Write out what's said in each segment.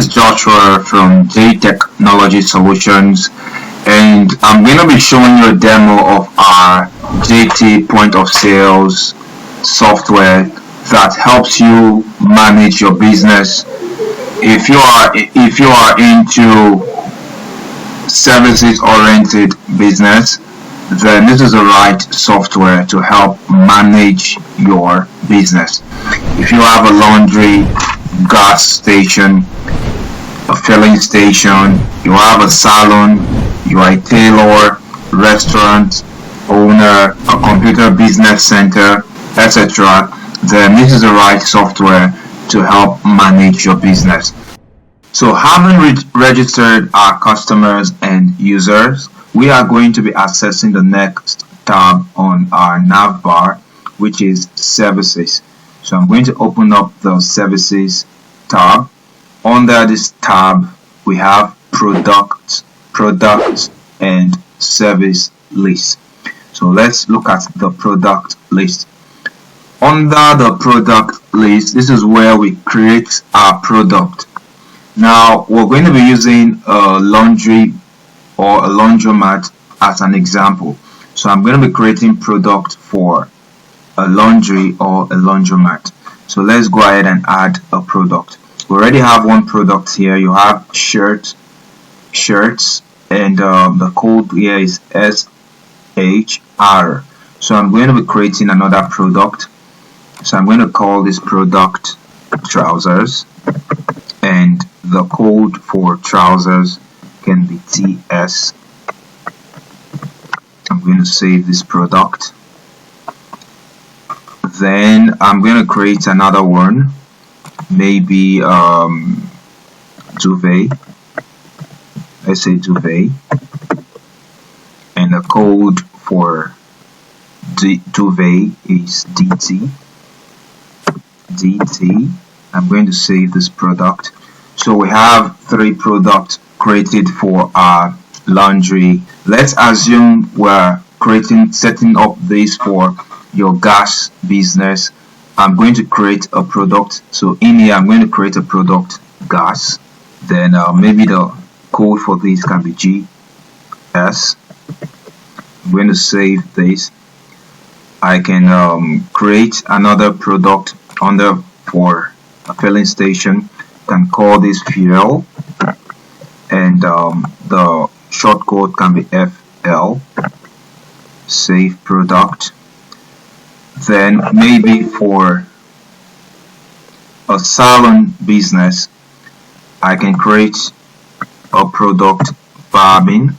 is Joshua from JT Technology Solutions, and I'm going to be showing you a demo of our JT Point of Sales software that helps you manage your business. If you are into services oriented business, then this is the right software to help manage your business. If you have a laundry, gas station, a filling station, you have a salon, you are a tailor, restaurant owner, a computer business center, etc., then this is the right software to help manage your business. So having registered our customers and users, we are going to be accessing the next tab on our nav bar, which is services. So I'm going to open up the services tab. Under this tab, we have products, and service list. So let's look at the product list. Under the product list, this is where we create our product. Now we're going to be using a laundry or a laundromat as an example. So I'm going to be creating product for a laundry or a laundromat. So let's go ahead and add a product. We already have one product here. You have shirts, and the code here is SHR. So I'm going to be creating another product. So I'm going to call this product trousers, and the code for trousers can be TS. I'm going to save this product. Then I'm going to create another one, maybe duvet. Let's say duvet, and the code for duvet is DT. I'm going to save this product. So we have 3 products created for our laundry. Let's assume we're setting up this for your gas business. I'm going to create a product. So in here, I'm going to create a product gas. Then maybe the code for this can be GS. I'm going to save this. I can create another product under for a filling station. Can call this fuel, and the short code can be FL. Save product. Then maybe for a salon business, I can create a product barbing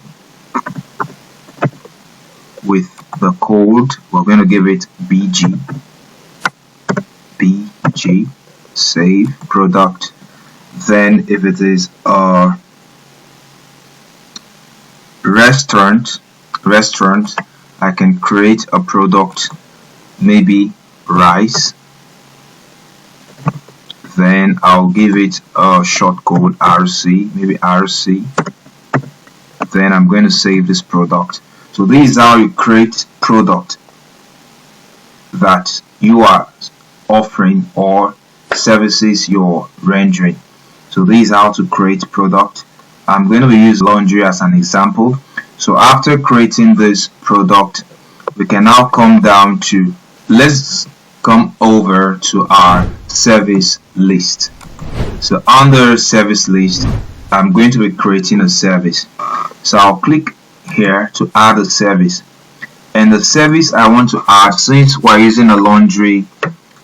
with the code. We're going to give it BG. Save product. Then if it is a restaurant, I can create a product, maybe rice. Then I'll give it a short code RC, maybe RC. Then I'm going to save this product. So this is how you create product that you are offering or services you're rendering. So this is how to create product. I'm going to use laundry as an example. So after creating this product, we can now come down to, let's come over to our service list. So under service list, I'm going to be creating a service. So I'll click here to add a service. And the service I want to add, since we're using a laundry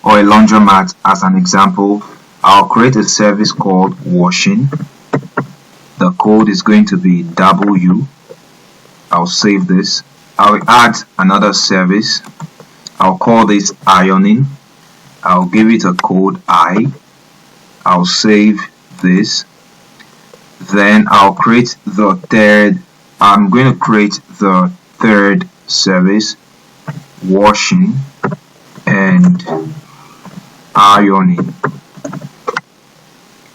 or a laundromat as an example, I'll create a service called washing. The code is going to be W. I'll save this. I'll add another service. I'll call this ironing. I'll give it a code I. I'll save this. Then I'll create the third. I'm going to create the third service, washing and ironing,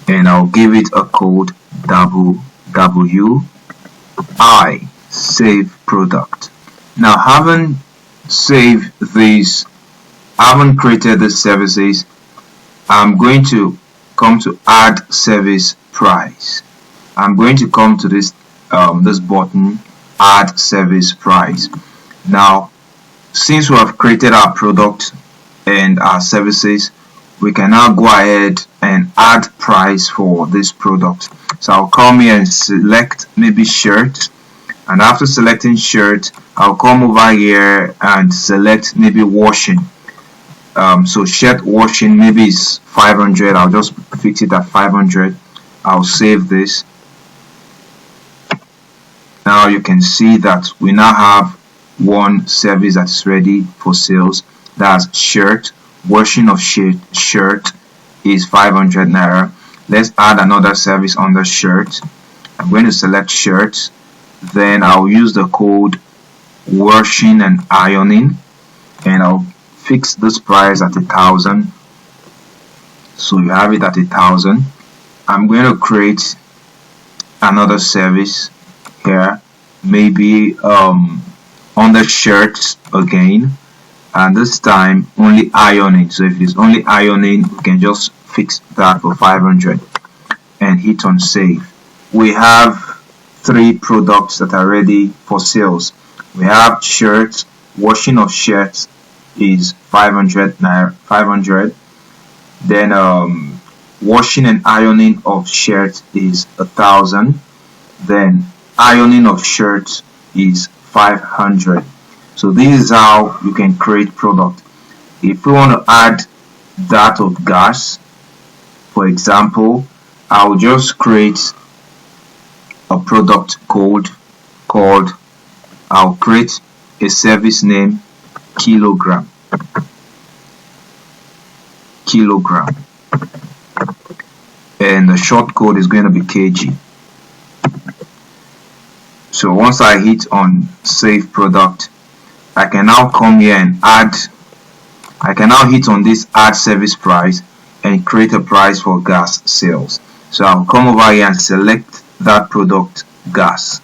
and I'll give it a code WI. Save product. Now, having saved these, I haven't created the services, I'm going to come to add service price. I'm going to come to this this button, add service price. Now, since we have created our product and our services, we can now go ahead and add price for this product. So I'll come here and select maybe shirt, and after selecting shirt, I'll come over here and select maybe washing. So shirt washing maybe is 500. I'll just fix it at 500. I'll save this. Now you can see that we now have one service that's ready for sales. That's shirt. Washing of shirt is 500 naira. Let's add another service under shirt. I'm going to select shirt. Then I'll use the code washing and ironing, and I'll fix this price at 1,000. So you have it at 1,000. I'm going to create another service here, maybe under shirts again, and this time only ironing. So if it's only ironing, we can just fix that for 500 and hit on save. We have 3 products that are ready for sales. We have shirts. Washing of shirts is 500 naira, 500. Then washing and ironing of shirts is 1,000. Then ironing of shirts is 500. So this is how you can create product. If we want to add that of gas, for example, I'll just create a product code called, I'll create a service name kilogram, and the short code is going to be kg. So once I hit on save product, I can now come here and I can now hit on this add service price and create a price for gas sales. So I'll come over here and select that product, gas.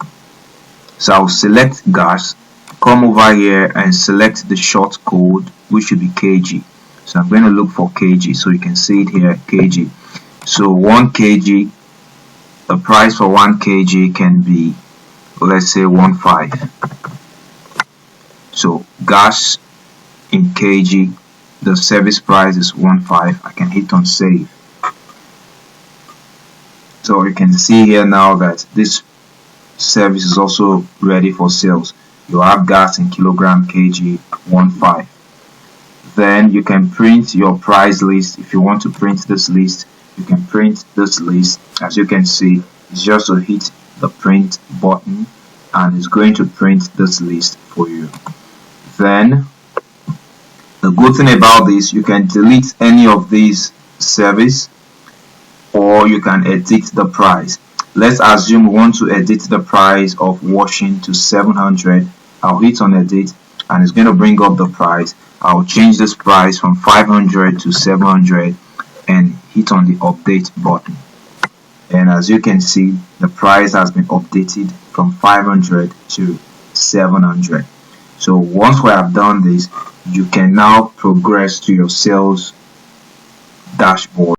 So I'll select gas, come over here and select the short code, which should be kg. So I'm going to look for kg, so you can see it here, kg. So 1 kg, the price for 1 kg can be, let's say, 1.5. So gas in kg, the service price is 1.5. I can hit on save. So you can see here now that this service is also ready for sales. You have gas in kilogram, kg, 1.5. Then you can print your price list. If you want to print this list, you can print this list. As you can see, it's just to hit the print button and it's going to print this list for you. Then the good thing about this, you can delete any of these service, or you can edit the price. Let's assume we want to edit the price of washing to 700. I'll hit on edit and it's going to bring up the price. I'll change this price from 500 to 700 and hit on the update button. And as you can see, the price has been updated from 500 to 700. So once we have done this, you can now progress to your sales dashboard.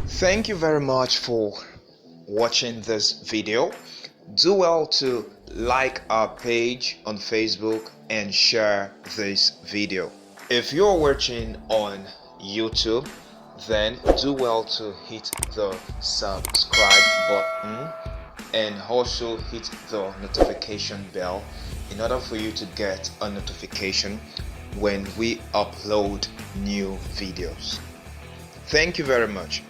Thank you very much for watching this video. Do well to like our page on Facebook and share this video. If you're watching on YouTube, then do well to hit the subscribe button and also hit the notification bell in order for you to get a notification when we upload new videos. Thank you very much.